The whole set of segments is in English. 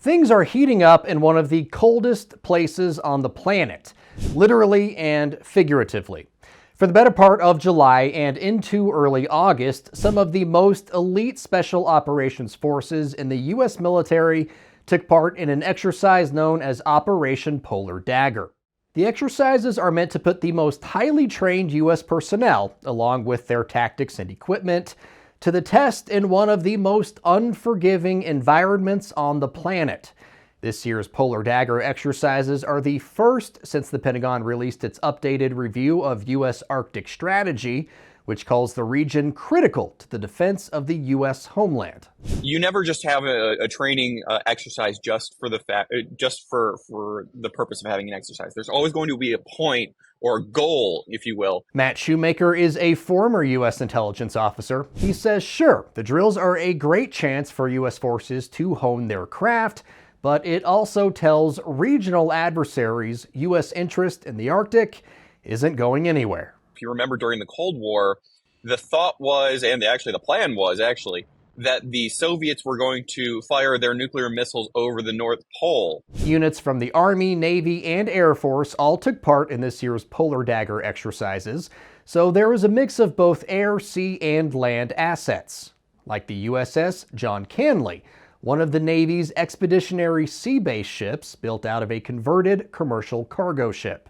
Things are heating up in one of the coldest places on the planet, literally and figuratively. For the better part of July and into early August, some of the most elite special operations forces in the U.S. military took part in an exercise known as Operation Polar Dagger. The exercises are meant to put the most highly trained U.S. personnel, along with their tactics and equipment, to the test in one of the most unforgiving environments on the planet. This year's Polar Dagger exercises are the first since the Pentagon released its updated review of U.S. Arctic strategy, which calls the region critical to the defense of the U.S. homeland. You never just have a training exercise just for the purpose of having an exercise. There's always going to be a point or a goal, if you will. Matt Shoemaker is a former U.S. intelligence officer. He says, sure, the drills are a great chance for U.S. forces to hone their craft, but it also tells regional adversaries U.S. interest in the Arctic isn't going anywhere. If you remember during the Cold War, the thought was, and the plan was that the Soviets were going to fire their nuclear missiles over the North Pole. Units from the Army, Navy, and Air Force all took part in this year's Polar Dagger exercises, so there was a mix of both air, sea, and land assets, like the USS John Canley, one of the Navy's expeditionary sea-based ships built out of a converted commercial cargo ship.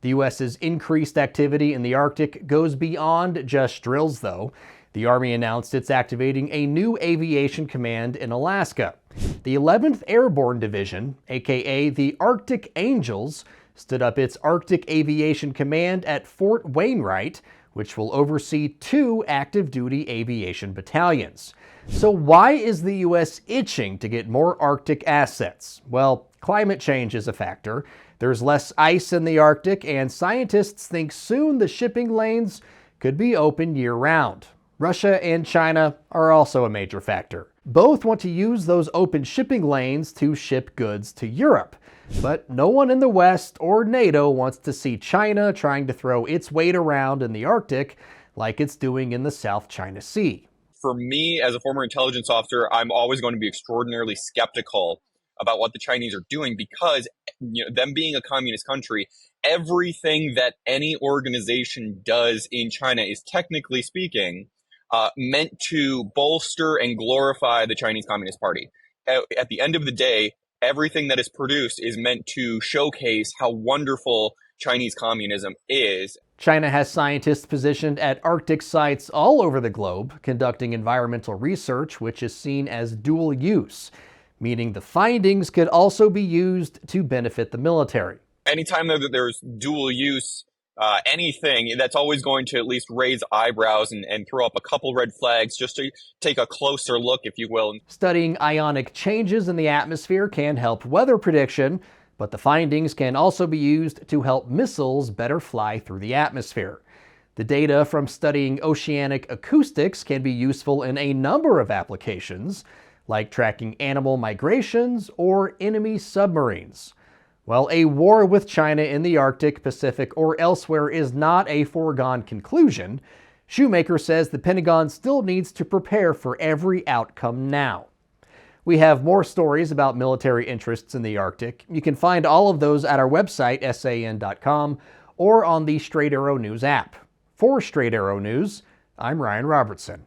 The U.S.'s increased activity in the Arctic goes beyond just drills, though. The Army announced it's activating a new aviation command in Alaska. The 11th Airborne Division, aka the Arctic Angels, stood up its Arctic Aviation Command at Fort Wainwright, which will oversee 2 active-duty aviation battalions. So why is the U.S. itching to get more Arctic assets? Well, climate change is a factor. There's less ice in the Arctic, and scientists think soon the shipping lanes could be open year-round. Russia and China are also a major factor. Both want to use those open shipping lanes to ship goods to Europe. But no one in the West or NATO wants to see China trying to throw its weight around in the Arctic like it's doing in the South China Sea. For me, as a former intelligence officer, I'm always going to be extraordinarily skeptical about what the Chinese are doing because, them being a communist country, everything that any organization does in China is, technically speaking, meant to bolster and glorify the Chinese Communist Party. At the end of the day, everything that is produced is meant to showcase how wonderful Chinese communism is. China has scientists positioned at Arctic sites all over the globe, conducting environmental research which is seen as dual use, meaning the findings could also be used to benefit the military. Anytime that there's dual use, anything, that's always going to at least raise eyebrows and throw up a couple red flags just to take a closer look, if you will. Studying ionic changes in the atmosphere can help weather prediction, but the findings can also be used to help missiles better fly through the atmosphere. The data from studying oceanic acoustics can be useful in a number of applications, like tracking animal migrations or enemy submarines. Well, a war with China in the Arctic, Pacific, or elsewhere is not a foregone conclusion. Shoemaker says the Pentagon still needs to prepare for every outcome now. We have more stories about military interests in the Arctic. You can find all of those at our website, san.com, or on the Straight Arrow News app. For Straight Arrow News, I'm Ryan Robertson.